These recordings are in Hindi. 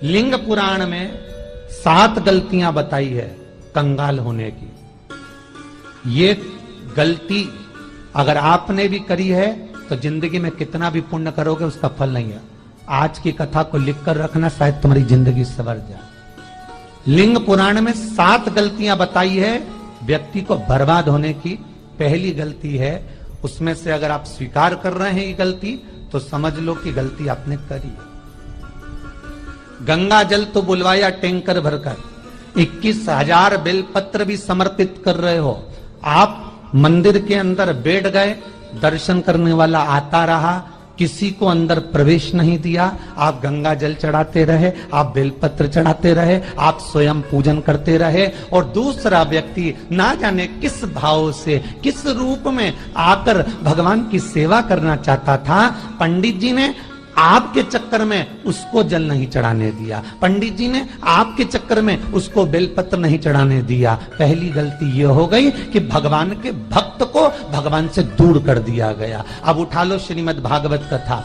लिंग पुराण में 7 गलतियां बताई है कंगाल होने की। ये गलती अगर आपने भी करी है तो जिंदगी में कितना भी पुण्य करोगे उसका फल नहीं है। आज की कथा को लिखकर रखना, शायद तुम्हारी जिंदगी संवर जाए। लिंग पुराण में 7 गलतियां बताई है व्यक्ति को बर्बाद होने की। पहली गलती है, उसमें से अगर आप स्वीकार कर रहे हैं ये गलती तो समझ लो कि गलती आपने करी है। गंगा जल तो बुलवाया टैंकर भरकर, 21,000 बेलपत्र भी समर्पित कर रहे हो। आप मंदिर के अंदर बैठ गए, दर्शन करने वाला आता रहा, किसी को अंदर प्रवेश नहीं दिया। आप गंगा जल चढ़ाते रहे, आप बेलपत्र चढ़ाते रहे, आप स्वयं पूजन करते रहे, और दूसरा व्यक्ति ना जाने किस भाव से, किस रूप में आकर भगवान की सेवा करना चाहता था। पंडित जी ने आपके चक्कर में उसको जल नहीं चढ़ाने दिया, पंडित जी ने आपके चक्कर में उसको बेलपत्र नहीं चढ़ाने दिया। पहली गलती यह हो गई कि भगवान के भक्त को भगवान से दूर कर दिया गया। अब उठा लो श्रीमद् भागवत कथा।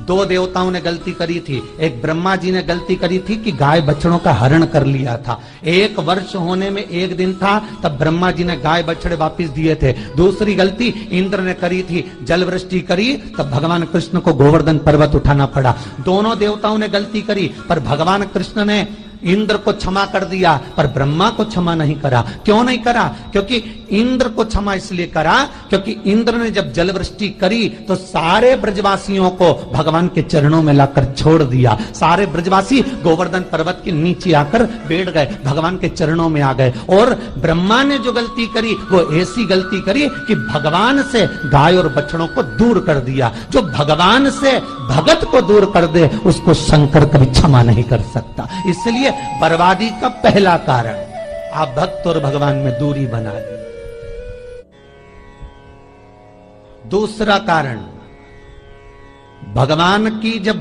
2 देवताओं ने गलती करी थी। एक ब्रह्मा जी ने गलती करी थी कि गाय बछड़ों का हरण कर लिया था। 1 वर्ष होने में 1 दिन था, तब ब्रह्मा जी ने गाय बछड़े वापस दिए थे। दूसरी गलती इंद्र ने करी थी, जल वृष्टि करी, तब भगवान कृष्ण को गोवर्धन पर्वत उठाना पड़ा। दोनों देवताओं ने गलती करी, पर भगवान कृष्ण ने इंद्र को क्षमा कर दिया, पर ब्रह्मा को क्षमा नहीं करा। क्यों नहीं करा? क्योंकि इंद्र को क्षमा इसलिए करा क्योंकि इंद्र ने जब जलवृष्टि करी तो सारे ब्रजवासियों को भगवान के चरणों में लाकर छोड़ दिया। सारे ब्रजवासी गोवर्धन पर्वत के नीचे आकर बैठ गए, भगवान के चरणों में आ गए। और ब्रह्मा ने जो गलती करी वो ऐसी गलती करी कि भगवान से गाय और बछड़ों को दूर कर दिया। जो भगवान से भगत को दूर कर दे उसको शंकर कभी क्षमा नहीं कर सकता। इसलिए बर्बादी का पहला कारण आप भक्त और भगवान में दूरी बना ली। दूसरा कारण, भगवान की जब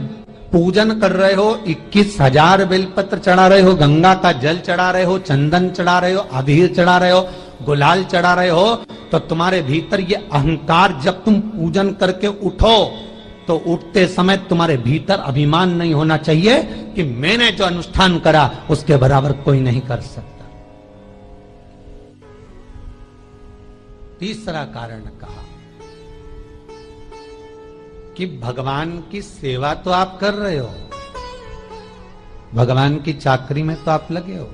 पूजन कर रहे हो, 21,000 बेलपत्र चढ़ा रहे हो, गंगा का जल चढ़ा रहे हो, चंदन चढ़ा रहे हो, अबीर चढ़ा रहे हो, गुलाल चढ़ा रहे हो, तो तुम्हारे भीतर ये अहंकार, जब तुम पूजन करके उठो तो उठते समय तुम्हारे भीतर अभिमान नहीं होना चाहिए कि मैंने जो अनुष्ठान करा उसके बराबर कोई नहीं कर सकता। तीसरा कारण कहा कि भगवान की सेवा तो आप कर रहे हो, भगवान की चाकरी में तो आप लगे हो,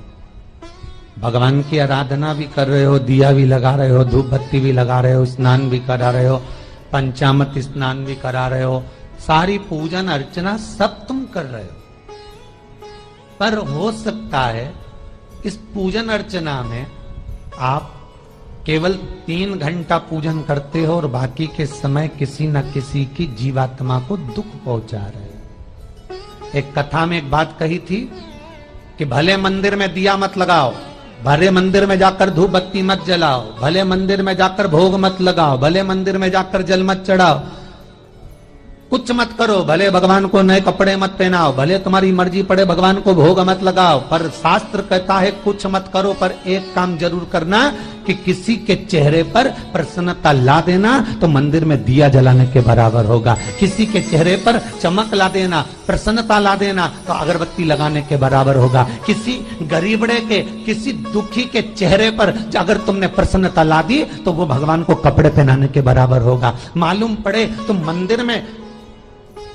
भगवान की आराधना भी कर रहे हो, दिया भी लगा रहे हो, धूप बत्ती भी लगा रहे हो, स्नान भी करा रहे हो, पंचामृत स्नान भी करा रहे हो, सारी पूजन अर्चना सब तुम कर रहे हो। पर हो सकता है इस पूजन अर्चना में आप केवल 3 घंटा पूजन करते हो और बाकी के समय किसी न किसी की जीवात्मा को दुख पहुंचा रहे हो। एक कथा में एक बात कही थी कि भले मंदिर में दिया मत लगाओ, भले मंदिर में जाकर धूप बत्ती मत जलाओ, भले मंदिर में जाकर भोग मत लगाओ, भले मंदिर में जाकर जल मत चढ़ाओ, कुछ मत करो, भले भगवान को नए कपड़े मत पहनाओ, भले तुम्हारी मर्जी पड़े भगवान को भोग मत लगाओ, पर शास्त्र कहता है कुछ मत करो, पर एक काम जरूर करना कि किसी के चेहरे पर प्रसन्नता ला देना तो मंदिर में दिया जलाने के बराबर होगा। किसी के चेहरे पर चमक ला देना, प्रसन्नता ला देना तो अगरबत्ती लगाने के बराबर होगा। किसी गरीबड़े के, किसी दुखी के चेहरे पर अगर तुमने प्रसन्नता ला दी तो वो भगवान को कपड़े पहनाने के बराबर होगा। मालूम पड़े तो मंदिर में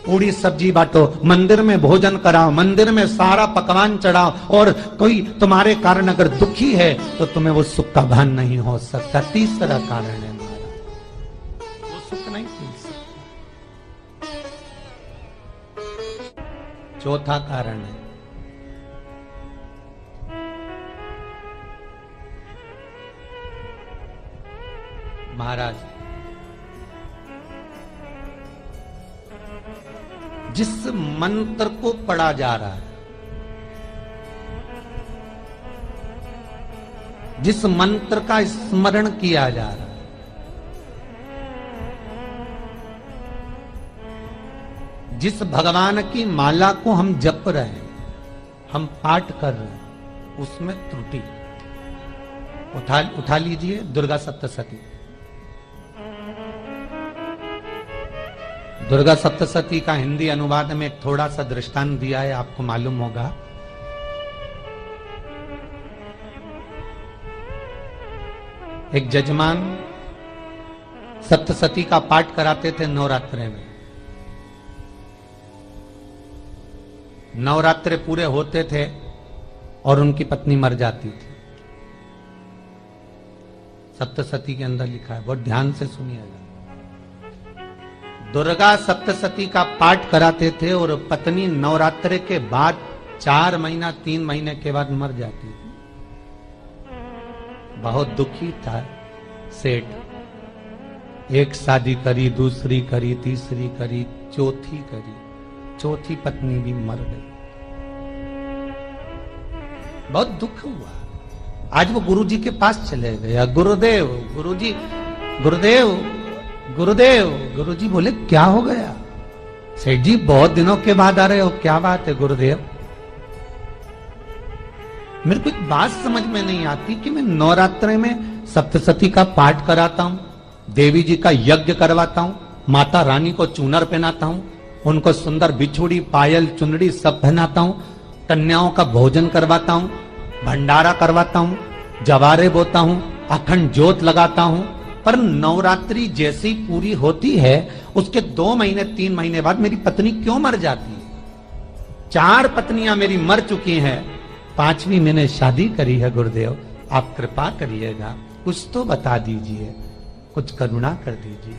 पूरी सब्जी बांटो, मंदिर में भोजन कराओ, मंदिर में सारा पकवान चढ़ाओ, और कोई तुम्हारे कारण अगर दुखी है तो तुम्हें वो सुख का भान नहीं हो सकता। तीसरा कारण है हमारा, वो सुख नहीं मिल सकता। चौथा कारण है महाराज, जिस मंत्र को पढ़ा जा रहा है, जिस मंत्र का स्मरण किया जा रहा है, जिस भगवान की माला को हम जप रहे हैं, हम पाठ कर रहे हैं, उसमें त्रुटि। उठा लीजिए दुर्गा सप्तशती। दुर्गा सप्तशती का हिंदी अनुवाद में एक थोड़ा सा दृष्टांत दिया है, आपको मालूम होगा। एक जजमान सप्तशती का पाठ कराते थे नवरात्रे में। नवरात्रे पूरे होते थे और उनकी पत्नी मर जाती थी। सप्तशती के अंदर लिखा है, बहुत ध्यान से सुनिएगा। दुर्गा सप्तशती का पाठ कराते थे और पत्नी नवरात्रे के बाद 4 महीना 3 महीने के बाद मर जाती थी। बहुत दुखी था सेठ। एक शादी करी, दूसरी करी, तीसरी करी, चौथी करी, चौथी पत्नी भी मर गई। बहुत दुख हुआ। आज वो गुरुजी के पास चले गया, गुरुदेव, गुरुजी, गुरुदेव, गुरुदेव। गुरुजी बोले क्या हो गया? सेठ जी बहुत दिनों के बाद आ रहे हो, क्या बात है गुरुदेव? मेरे को एक बात समझ में नहीं आती कि मैं नवरात्रे में सप्तशती का पाठ कराता हूं, देवी जी का यज्ञ करवाता हूं, माता रानी को चूनर पहनाता हूं, उनको सुंदर बिछुड़ी, पायल, चुनरी सब पहनाता हूं, कन्याओं का भोजन करवाता हूं, भंडारा करवाता हूं, जवारे बोता हूं, अखंड ज्योत लगाता हूं, पर नवरात्रि जैसी पूरी होती है उसके 2 महीने 3 महीने बाद मेरी पत्नी क्यों मर जाती है? 4 पत्नियां मेरी मर चुकी हैं, 5वीं मैंने शादी करी है। गुरुदेव आप कृपा करिएगा, कुछ तो बता दीजिए, कुछ करुणा कर दीजिए।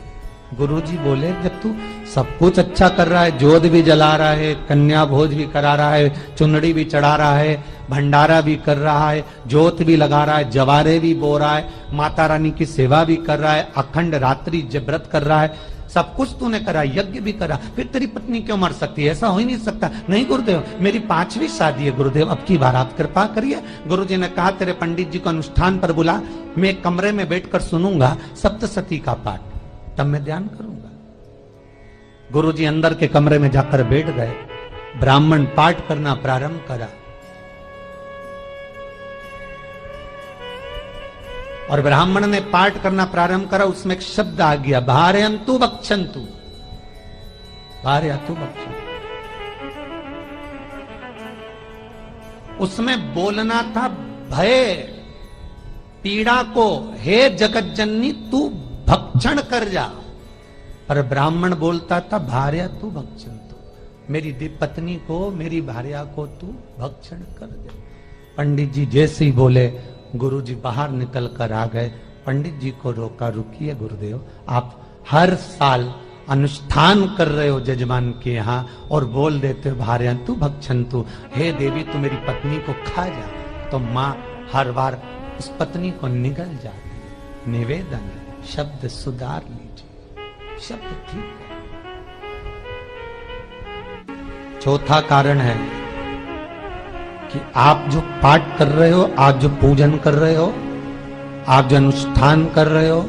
गुरुजी बोले जब तू सब कुछ अच्छा कर रहा है, जोत भी जला रहा है, कन्या भोज भी करा रहा है, चुनड़ी भी चढ़ा रहा है, भंडारा भी कर रहा है, जोत भी लगा रहा है, जवारे भी बो रहा है, माता रानी की सेवा भी कर रहा है, अखंड रात्रि व्रत कर रहा है, सब कुछ तूने करा, यज्ञ भी करा, फिर तेरी पत्नी क्यों मर सकती है? ऐसा हो ही नहीं सकता। नहीं गुरुदेव, मेरी 5वीं शादी है गुरुदेव, अब की बार आप कृपा करिए। गुरुजी ने कहा तेरे पंडित जी को अनुष्ठान पर बुला, मैं कमरे में बैठकर सुनूंगा सप्तशती का पाठ, तब मैं ध्यान करूंगा। गुरुजी अंदर के कमरे में जाकर बैठ गए, ब्राह्मण पाठ करना प्रारंभ करा और ब्राह्मण ने पाठ करना प्रारंभ करा। उसमें एक शब्द आ गया, भारयंतु वक्षंतु, भारयंतु वक्षंतु। उसमें बोलना था भय पीड़ा को, हे जगत जननी तू भक्षण कर जा, पर ब्राह्मण बोलता था भार्या तू भक्षण तू, मेरी पत्नी को, मेरी भार्या को तू भक्षण कर दे। पंडित जी जैसे ही बोले गुरुजी बाहर निकल कर आ गए। पंडित जी को रोका, रुकिए गुरुदेव, आप हर साल अनुष्ठान कर रहे हो जजमान के यहाँ और बोल देते हो भार्या तू भक्षण तू, हे देवी तू मेरी पत्नी को खा जा, तो माँ हर बार उस पत्नी को निगल जाती। निवेदन शब्द सुधार लीजिए, शब्द ठीक है। चौथा कारण है कि आप जो पाठ कर रहे हो, आप जो पूजन कर रहे हो, आप जो अनुष्ठान कर रहे हो,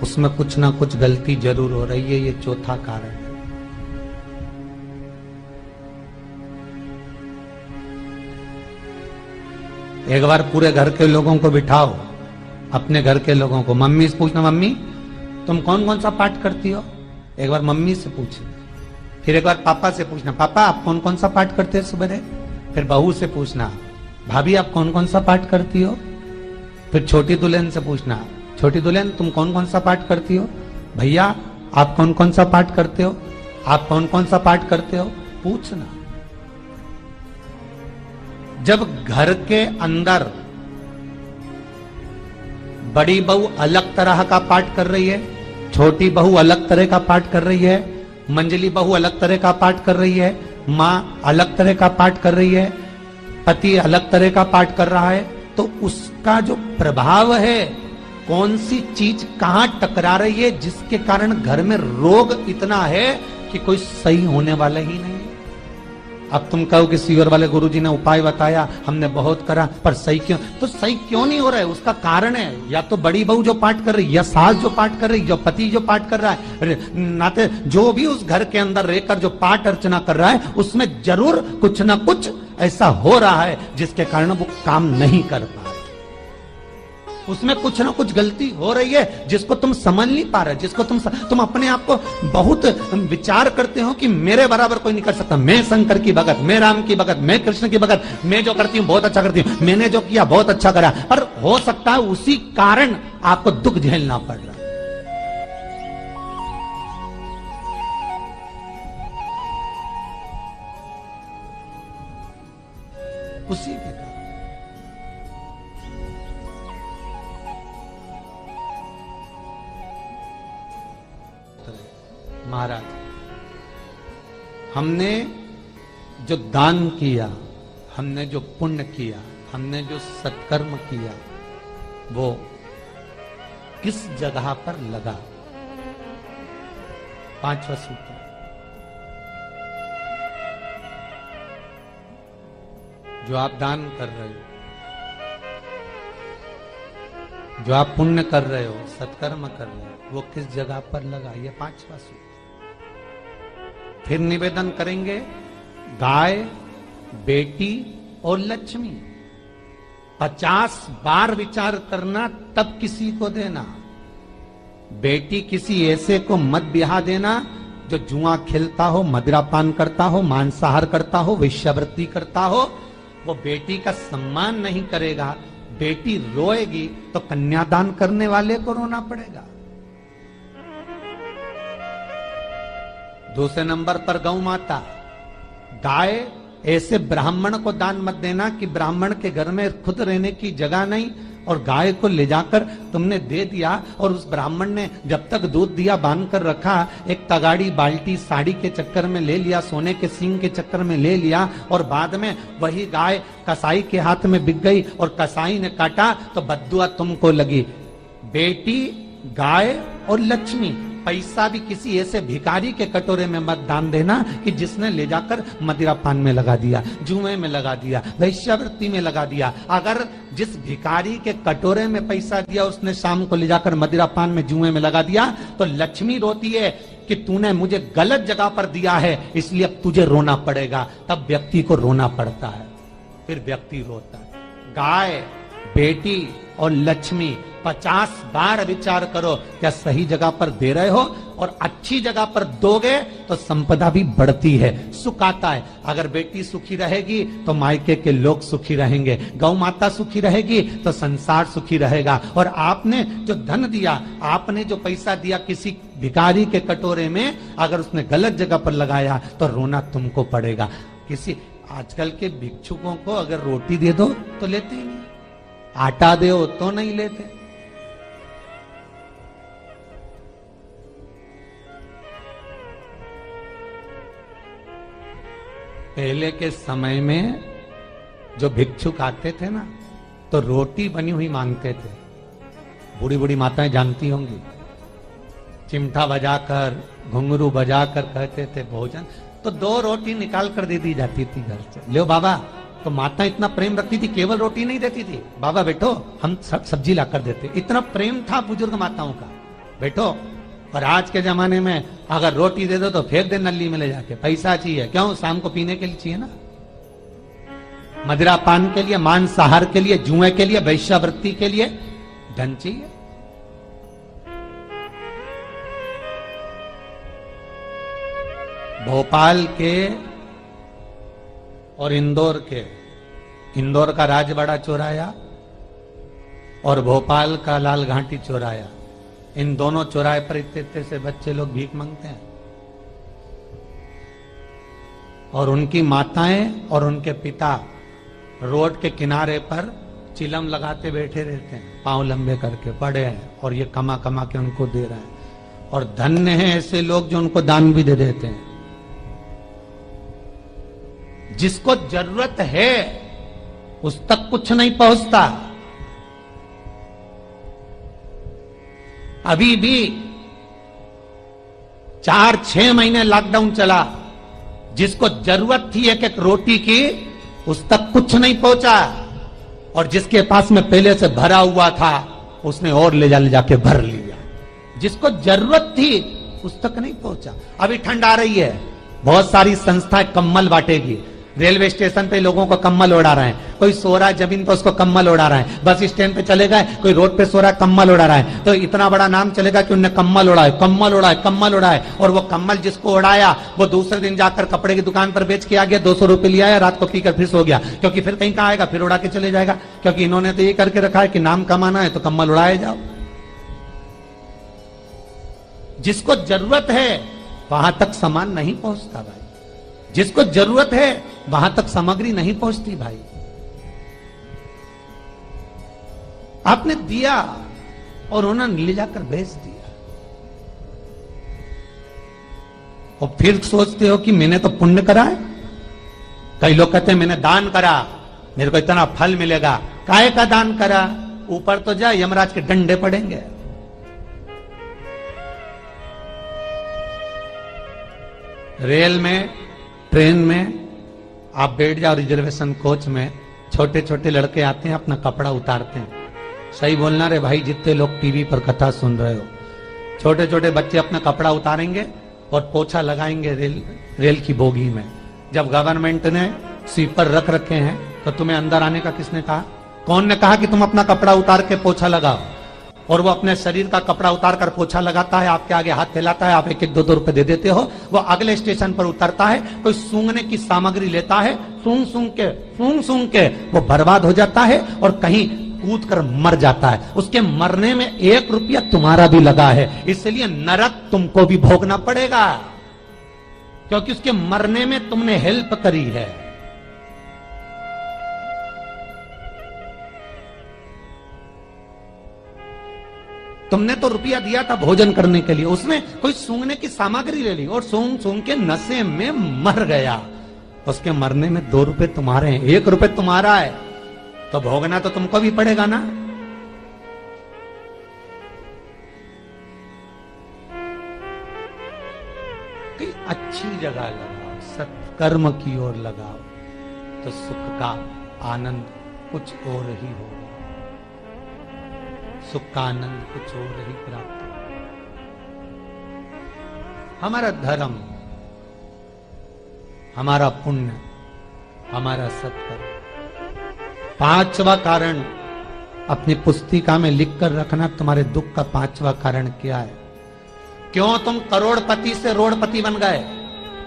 उसमें कुछ ना कुछ गलती जरूर हो रही है। ये चौथा कारण है। एक बार पूरे घर के लोगों को बिठाओ, अपने घर के लोगों को, मम्मी से पूछना मम्मी तुम कौन कौन सा पाठ करती हो? एक बार मम्मी से पूछना, फिर एक बार पापा से पूछना, पापा आप कौन कौन सा पाठ करते हैं सुबह? फिर बहू से पूछना, भाभी आप कौन कौन सा पाठ करती हो? फिर छोटी दुल्हन से पूछना, छोटी दुल्हन तुम कौन कौन सा पाठ करती हो? भैया आप कौन कौन सा पाठ करते हो? आप कौन कौन सा पाठ करते हो? पूछना। जब घर के अंदर बड़ी बहू अलग तरह का पाठ कर रही है, छोटी बहू अलग तरह का पाठ कर रही है, मंजली बहू अलग तरह का पाठ कर रही है, माँ अलग तरह का पाठ कर रही है, पति अलग तरह का पाठ कर रहा है, तो उसका जो प्रभाव है, कौन सी चीज कहां टकरा रही है, जिसके कारण घर में रोग इतना है कि कोई सही होने वाला ही नहीं है। अब तुम कहो कि सीवर वाले गुरुजी ने उपाय बताया, हमने बहुत करा, पर सही क्यों? तो सही क्यों नहीं हो रहा है? उसका कारण है या तो बड़ी बहू जो पाठ कर रही, या सास जो पाठ कर रही, जो पति जो पाठ कर रहा है, नाते जो भी उस घर के अंदर रहकर जो पाठ अर्चना कर रहा है, उसमें जरूर कुछ ना कुछ ऐसा हो रहा है जिसके कारण वो काम नहीं कर पा रहे। उसमें कुछ ना कुछ गलती हो रही है जिसको तुम समझ नहीं पा रहे, जिसको तुम अपने आप को बहुत विचार करते हो कि मेरे बराबर कोई नहीं कर सकता, मैं शंकर की भगत, मैं राम की भगत, मैं कृष्ण की भगत, मैं जो करती हूं बहुत अच्छा करती हूं, मैंने जो किया बहुत अच्छा करा, पर हो सकता है उसी कारण आपको दुख झेलना पड़ रहा। उसी के कारण महाराज, हमने जो दान किया, हमने जो पुण्य किया, हमने जो सत्कर्म किया, वो किस जगह पर लगा? पांचवा सूत्र, जो आप दान कर रहे हो, जो आप पुण्य कर रहे हो, सत्कर्म कर रहे हो, वो किस जगह पर लगा? ये पांचवा सूत्र। फिर निवेदन करेंगे, गाय, बेटी और लक्ष्मी 50 बार विचार करना, तब किसी को देना। बेटी किसी ऐसे को मत ब्याह देना जो जुआ खेलता हो, मदिरापान करता हो, मांसाहार करता हो, वेश्यावृत्ति करता हो। वो बेटी का सम्मान नहीं करेगा। बेटी रोएगी तो कन्यादान करने वाले को रोना पड़ेगा। दूसरे नंबर पर गौ माता, गाय ऐसे ब्राह्मण को दान मत देना कि ब्राह्मण के घर में खुद रहने की जगह नहीं और गाय को ले जाकर तुमने दे दिया और उस ब्राह्मण ने जब तक दूध दिया बांध कर रखा, एक तगाड़ी बाल्टी साड़ी के चक्कर में ले लिया, सोने के सींग के चक्कर में ले लिया और बाद में वही गाय कसाई के हाथ में बिक गई और कसाई ने काटा तो बद्दुआ तुमको लगी। बेटी, गाय और लक्ष्मी, पैसा भी किसी ऐसे भिखारी के कटोरे में मत दान देना कि जिसने ले जाकर मदिरा पान में लगा दिया, जुए में लगा दिया, वैश्यावृत्ति में लगा दिया। अगर जिस भिखारी के कटोरे में पैसा दिया उसने शाम को ले जाकर मदिरा पान में, जुए में लगा दिया, तो लक्ष्मी रोती है कि तूने मुझे गलत जगह पर दिया है, इसलिए अब तुझे रोना पड़ेगा। तब व्यक्ति को रोना पड़ता है, फिर व्यक्ति रोता है। गाय, बेटी और लक्ष्मी 50 बार विचार करो, क्या सही जगह पर दे रहे हो? और अच्छी जगह पर दोगे तो संपदा भी बढ़ती है, सुख आता है। अगर बेटी सुखी रहेगी तो मायके के लोग सुखी रहेंगे, गौ माता सुखी रहेगी तो संसार सुखी रहेगा। और आपने जो धन दिया, आपने जो पैसा दिया किसी भिखारी के कटोरे में, अगर उसने गलत जगह पर लगाया तो रोना तुमको पड़ेगा। किसी आजकल के भिक्षुकों को अगर रोटी दे दो तो लेते ही नहीं, आटा दो तो नहीं लेते। पहले के समय में जो भिक्षुक आते थे ना, तो रोटी बनी हुई मांगते थे। बूढ़ी बूढ़ी माताएं जानती होंगी, चिमटा बजाकर, घुंघरू बजाकर कहते थे भोजन, तो 2 रोटी निकाल कर दे दी जाती थी घर से। लो बाबा, तो माता इतना प्रेम रखती थी, केवल रोटी नहीं देती थी, बाबा बैठो हम सब्जी लाकर देते। इतना प्रेम था बुजुर्ग माताओं का, बैठो। और आज के जमाने में अगर रोटी दे दो तो फेंक दे नली में ले जाके, पैसा चाहिए। क्यों? शाम को पीने के लिए चाहिए ना, मदिरा पान के लिए, मांसाहार के लिए, जुए के लिए, वैश्यावृत्ति के लिए धन चाहिए। भोपाल के और इंदौर के, इंदौर का राजवाड़ा चौराया और भोपाल का लाल घाटी चौराया, इन दोनों चौराहे पर इतने से बच्चे लोग भीख मांगते हैं और उनकी माताएं और उनके पिता रोड के किनारे पर चिलम लगाते बैठे रहते हैं, पांव लंबे करके पड़े हैं और ये कमा कमा के उनको दे रहे हैं। और धन्य हैं ऐसे लोग जो उनको दान भी दे देते हैं। जिसको जरूरत है उस तक कुछ नहीं पहुंचता। अभी भी 4-6 महीने लॉकडाउन चला, जिसको जरूरत थी एक रोटी की, उस तक कुछ नहीं पहुंचा। और जिसके पास में पहले से भरा हुआ था उसने और ले जाके भर लिया। जिसको जरूरत थी उस तक नहीं पहुंचा। अभी ठंड आ रही है, बहुत सारी संस्थाएं कंबल बांटेगी, रेलवे स्टेशन पे लोगों को कम्बल ओढ़ा रहे हैं, कोई सो रहा है जमीन पर उसको कम्बल ओढ़ा रहा है, बस स्टैंड पे चले गए कोई रोड पे सो रहा है कम्बल ओढ़ा रहा है, तो इतना बड़ा नाम चलेगा कि उन्हें कम्बल ओढ़ा है, कम्बल ओढ़ा है, कम्बल ओढ़ा है। और वो कम्बल जिसको ओढ़ाया वो दूसरे दिन जाकर कपड़े की दुकान पर बेच के आ गया, 200 रुपए लिया है, रात को पीकर फिर सो गया, क्योंकि फिर कहीं कहाँ आएगा, फिर उड़ा के चले जाएगा, क्योंकि इन्होंने तो ये करके रखा है कि नाम कमाना है तो कम्बल उड़ाए जाओ। जिसको जरूरत है वहां तक सामान नहीं पहुंचता भाई, जिसको जरूरत है वहां तक सामग्री नहीं पहुंचती भाई। आपने दिया और उन्होंने ले जाकर बेच दिया, और फिर सोचते हो कि मैंने तो पुण्य करा है। कई लोग कहते हैं मैंने दान करा, मेरे को इतना फल मिलेगा। काहे का दान करा? ऊपर तो जा, यमराज के डंडे पड़ेंगे। रेल में, ट्रेन में आप बैठ जाओ, रिजर्वेशन कोच में छोटे छोटे लड़के आते हैं, अपना कपड़ा उतारते हैं। सही बोलना रे भाई, जितने लोग टीवी पर कथा सुन रहे हो, छोटे छोटे बच्चे अपना कपड़ा उतारेंगे और पोछा लगाएंगे रेल की बोगी में। जब गवर्नमेंट ने स्वीपर रख रखे हैं तो तुम्हें अंदर आने का किसने कहा? कौन ने कहा कि तुम अपना कपड़ा उतार के पोछा लगाओ? और वो अपने शरीर का कपड़ा उतार कर पोछा लगाता है, आपके आगे हाथ फैलाता है, आप एक एक 2-2 रुपए दे देते हो। वो अगले स्टेशन पर उतरता है, कोई सूंघने की सामग्री लेता है, सूंघ सूंघ के वो बर्बाद हो जाता है और कहीं कूद कर मर जाता है। उसके मरने में 1 रुपया तुम्हारा भी लगा है, इसलिए नरक तुमको भी भोगना पड़ेगा, क्योंकि उसके मरने में तुमने हेल्प करी है। तुमने तो रुपया दिया था भोजन करने के लिए, उसने कोई सूंघने की सामग्री ले ली और सूंघ सूंघ के नशे में मर गया। उसके मरने में 2 रुपए तुम्हारे हैं, 1 रुपए तुम्हारा है, तो भोगना तो तुमको भी पड़ेगा ना। कई अच्छी जगह लगाओ, सत्कर्म की ओर लगाओ, तो सुख का आनंद कुछ और ही होगा, सुख का आनंद कुछ और ही प्राप्त होगा। हमारा धर्म, हमारा पुण्य, हमारा सत्कर्म। 5वां कारण अपनी पुस्तिका में लिखकर रखना, तुम्हारे दुख का 5वां कारण क्या है? क्यों तुम करोड़पति से रोड़पति बन गए?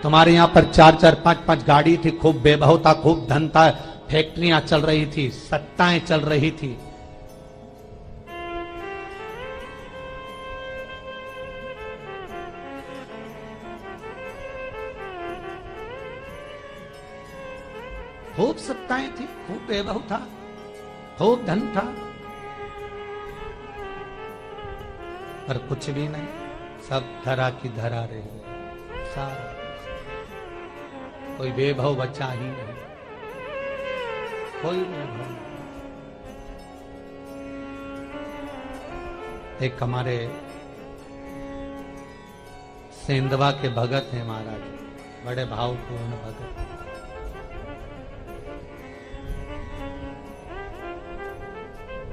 तुम्हारे यहां पर 4-4, 5-5 गाड़ी थी, खूब वैभव था, खूब धन था, फैक्ट्रियां चल रही थी, सत्ताएं चल रही थी। खूब सत्ताएं थी, खूब वैभव था, खूब धन था, पर कुछ भी नहीं, सब धरा की धरा रही। सारा कोई वैभव बचा ही नहीं, कोई वैभव नहीं। एक हमारे सेंधवा के भगत हैं महाराज, बड़े भावपूर्ण भगत।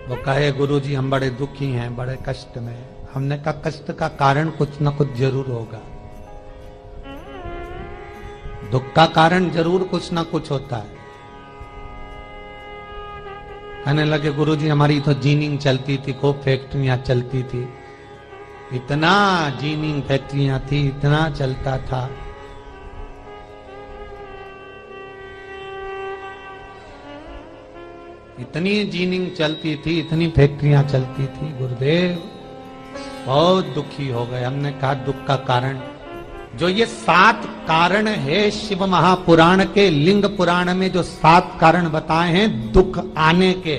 वो कहे गुरुजी हम बड़े दुखी हैं, बड़े कष्ट में। हमने कहा कष्ट का कारण कुछ ना कुछ जरूर होगा, दुख का कारण जरूर कुछ ना कुछ होता है। कहने लगे गुरुजी हमारी तो जीनिंग चलती थी, खूब फैक्ट्रियां चलती थी, इतना जीनिंग फैक्ट्रियां थी, इतना चलता था। इतनी जीनिंग चलती थी, इतनी फैक्ट्रियां चलती थी, गुरुदेव बहुत दुखी हो गए। हमने कहा दुख का कारण, जो ये 7 कारण है शिव महापुराण के, लिंग पुराण में जो 7 कारण बताए हैं दुख आने के,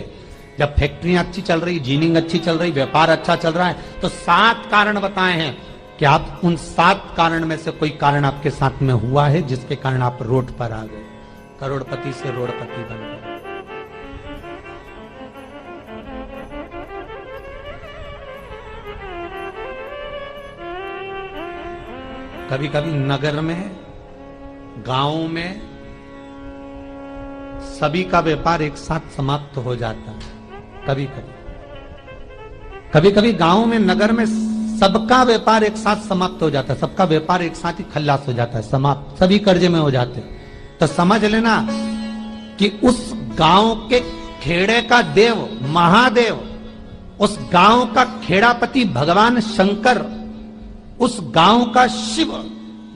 जब फैक्ट्रियां अच्छी चल रही, जीनिंग अच्छी चल रही, व्यापार अच्छा चल रहा है, तो 7 कारण बताए हैं कि आप उन 7 कारण में से कोई कारण आपके साथ में हुआ है जिसके कारण आप रोड पर आ गए, करोड़पति से रोडपति बन गए। कभी कभी नगर में, गांव में सभी का व्यापार एक साथ समाप्त हो जाता है। कभी कभी गांव में, नगर में सबका व्यापार एक साथ समाप्त हो जाता है, सबका व्यापार एक साथ ही खल्लास हो जाता है, समाप्त, सभी कर्जे में हो जाते हैं। तो समझ लेना कि उस गांव के खेड़े का देव महादेव, उस गांव का खेड़ापति भगवान शंकर, उस गांव का शिव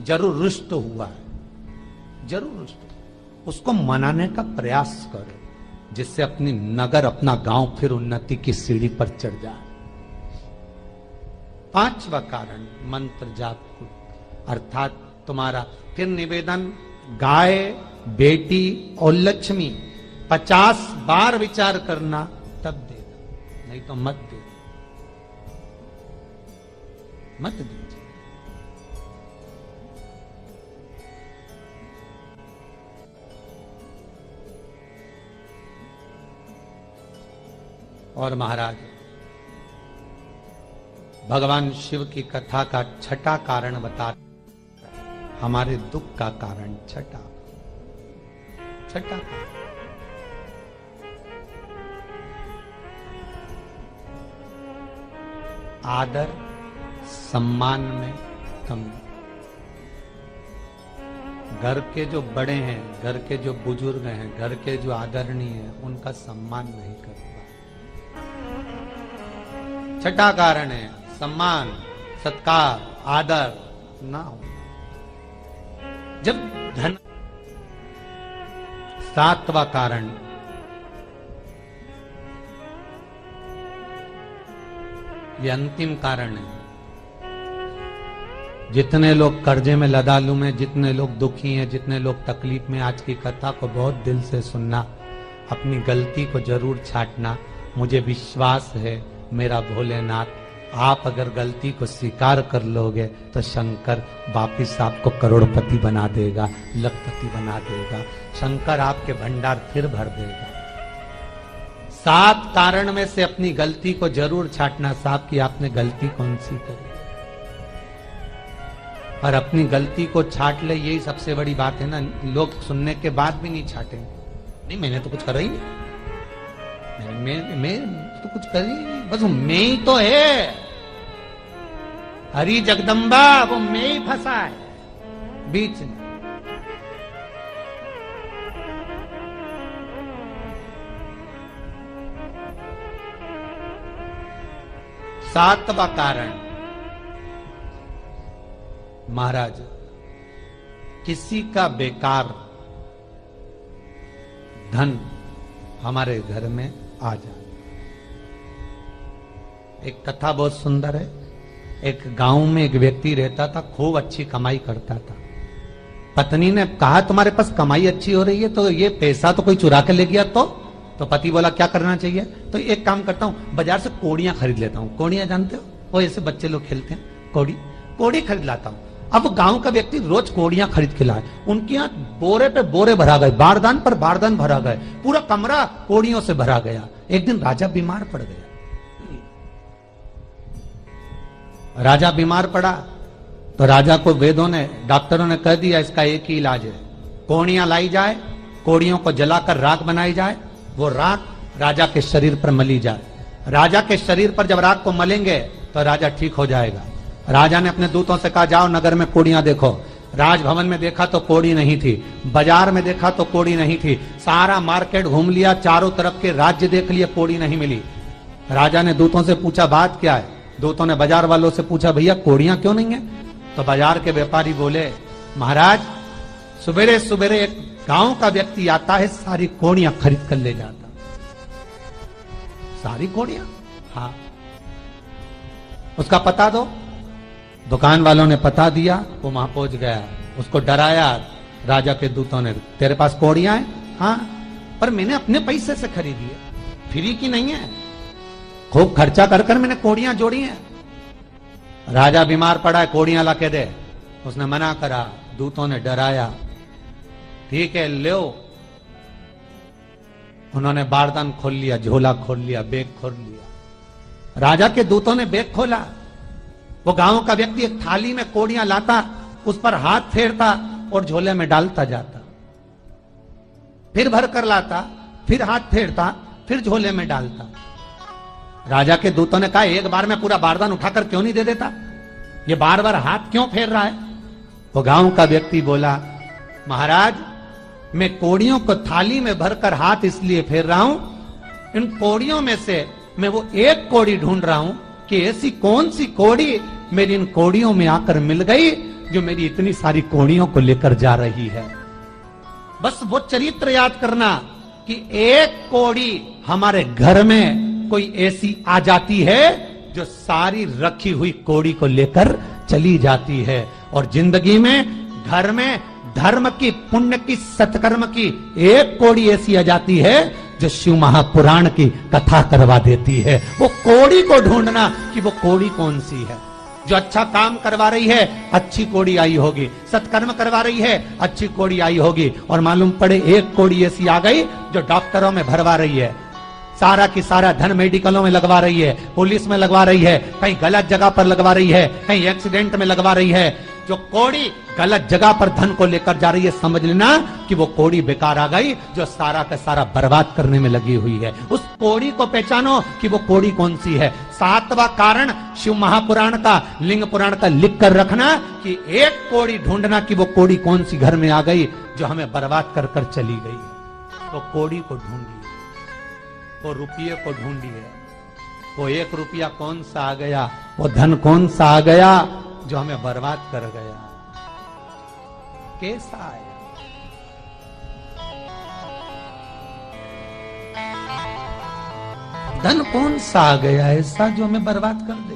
जरूर रुष्ट हुआ है, जरूर रुष्ट। उसको मनाने का प्रयास करो, जिससे अपनी नगर, अपना गांव फिर उन्नति की सीढ़ी पर चढ़ जाए। पांचवा कारण मंत्र जाप, अर्थात तुम्हारा फिर निवेदन, गाय, बेटी और लक्ष्मी 50 बार विचार करना, तब दे, नहीं तो मत दे, मत दीजिए। और महाराज भगवान शिव की कथा का छठा कारण बता, हमारे दुख का कारण छठा कारण, आदर सम्मान में कमी। घर के जो बड़े हैं, घर के जो बुजुर्ग हैं, घर के जो आदरणीय हैं, उनका सम्मान नहीं करता। छठा कारण है सम्मान, सत्कार, आदर ना हो। जब धन, सातवां कारण ये अंतिम कारण है। जितने लोग कर्जे में, लदालू में, जितने लोग दुखी हैं, जितने लोग तकलीफ में, आज की कथा को बहुत दिल से सुनना, अपनी गलती को जरूर छांटना। मुझे विश्वास है मेरा भोलेनाथ, आप अगर गलती को स्वीकार कर लोगे तो शंकर वापिस आपको करोड़पति बना देगा, लखपति बना देगा। शंकर आपके भंडार फिर भर देगा। 7 कारण में से अपनी गलती को जरूर छांटना साहब कि आपने गलती कौन सी करी, और अपनी गलती को छांट ले, यही सबसे बड़ी बात है ना। लोग सुनने के बाद भी नहीं छाटेंगे, नहीं मैंने तो कुछ करा ही नहीं, मैं तो कुछ कर ही नहीं, बस मैं ही तो है, हरी जगदम्बा वो मैं ही फंसा है बीच में। सातवां कारण महाराज, किसी का बेकार धन हमारे घर में आ जाए। एक कथा बहुत सुंदर है। एक गांव में एक व्यक्ति रहता था, खूब अच्छी कमाई करता था। पत्नी ने कहा तुम्हारे पास कमाई अच्छी हो रही है तो ये पैसा तो कोई चुरा के ले गया तो पति बोला क्या करना चाहिए, तो एक काम करता हूं, बाजार से कोड़ियां खरीद लेता हूं। कोड़ियां जानते हो, वो ऐसे बच्चे लोग खेलते हैं, कोड़ी खरीद लाता हूं। अब गांव का व्यक्ति रोज कोड़ियां खरीद के लाए, उनके यहाँ बोरे पे बोरे भरा गए, बारदान पर बारदान भरा गए, पूरा कमरा कोड़ियों से भरा गया। एक दिन राजा बीमार पड़ गया। राजा बीमार पड़ा तो राजा को वेदों ने, डॉक्टरों ने कह दिया इसका एक ही इलाज है, कोड़ियां लाई जाए, कोड़ियों को जलाकर राख बनाई जाए, वो राख राजा के शरीर पर मली जाए। राजा के शरीर पर जब राख को मलेंगे तो राजा ठीक हो जाएगा। राजा ने अपने दूतों से कहा जाओ नगर में कोड़ियां देखो। राजभवन में देखा तो कोड़ी नहीं थी, बाजार में देखा तो कोड़ी नहीं थी, सारा मार्केट घूम लिया, चारों तरफ के राज्य देख लिए, कोड़ी नहीं मिली। राजा ने दूतों से पूछा बात क्या है। दूतों ने बाजार वालों से पूछा भैया कोड़ियां क्यों नहीं है। तो बाजार के व्यापारी बोले महाराज सुबेरे सुबेरे एक गांव का व्यक्ति आता है, सारी कोड़ियां खरीद कर ले जाता। सारी कोड़ियां, हाँ, उसका पता दो। दुकान वालों ने पता दिया, वो वहां पहुंच गया, उसको डराया। राजा के दूतों ने, तेरे पास कोड़ियां हैं? हाँ, पर मैंने अपने पैसे से खरीदी है, फ्री की नहीं है, खूब खर्चा कर कर मैंने कोड़ियां जोड़ी हैं। राजा बीमार पड़ा है, कोड़ियां ला के दे। उसने मना करा, दूतों ने डराया, ठीक है लो। उन्होंने बारदान खोल लिया, झोला खोल लिया, बैग खोल लिया। राजा के दूतों ने बैग खोला, वो गांव का व्यक्ति एक थाली में कोड़ियां लाता, उस पर हाथ फेरता और झोले में डालता जाता, फिर भर कर लाता, फिर हाथ फेरता, फिर झोले में डालता। राजा के दूतों ने कहा एक बार में पूरा बारदान उठाकर क्यों नहीं दे देता, ये बार बार हाथ क्यों फेर रहा है। वो गांव का व्यक्ति बोला महाराज मैं कोड़ियों को थाली में भरकर हाथ इसलिए फेर रहा हूं, इन कोड़ियों में से मैं वो एक कोड़ी ढूंढ रहा हूं कि ऐसी कौन सी कोड़ी मेरी इन कोड़ियों में आकर मिल गई जो मेरी इतनी सारी कोड़ियों को लेकर जा रही है। बस वो चरित्र याद करना कि एक कोड़ी हमारे घर में कोई ऐसी आ जाती है जो सारी रखी हुई कोड़ी को लेकर चली जाती है। और जिंदगी में घर में धर्म की, पुण्य की, सत्कर्म की एक कोड़ी ऐसी आ जाती है जो शिव महापुराण की कथा करवा देती है। वो कोड़ी को ढूंढना कि वो कोड़ी कौन सी है। जो अच्छा काम करवा रही है अच्छी कोड़ी आई होगी, सत्कर्म करवा रही है अच्छी कोड़ी आई होगी, और मालूम पड़े एक कोड़ी ऐसी आ गई जो डॉक्टरों में भरवा रही है, सारा की सारा धन मेडिकलों में लगवा रही है, पुलिस में लगवा रही है, कहीं गलत जगह पर लगवा रही है, कहीं एक्सीडेंट में लगवा रही है। जो कोड़ी गलत जगह पर धन को लेकर जा रही है, समझ लेना कि वो कोड़ी बेकार आ गई जो सारा का सारा बर्बाद करने में लगी हुई है। उस कोड़ी को पहचानो कि वो कोड़ी कौन सी है। 7वां कारण शिव महापुराण का, लिंग पुराण का लिख कर रखना कि एक कोड़ी ढूंढना कि वो कोड़ी कौन सी घर में आ गई जो हमें बर्बाद कर कर चली गई। तो कोड़ी को ढूंढिए, वो रुपये को ढूंढिए, वो 1 रुपया कौन सा आ गया, वो धन कौन सा आ गया जो हमें बर्बाद कर गया, कैसा आया। धन कौन सा आ गया ऐसा जो हमें बर्बाद कर दे।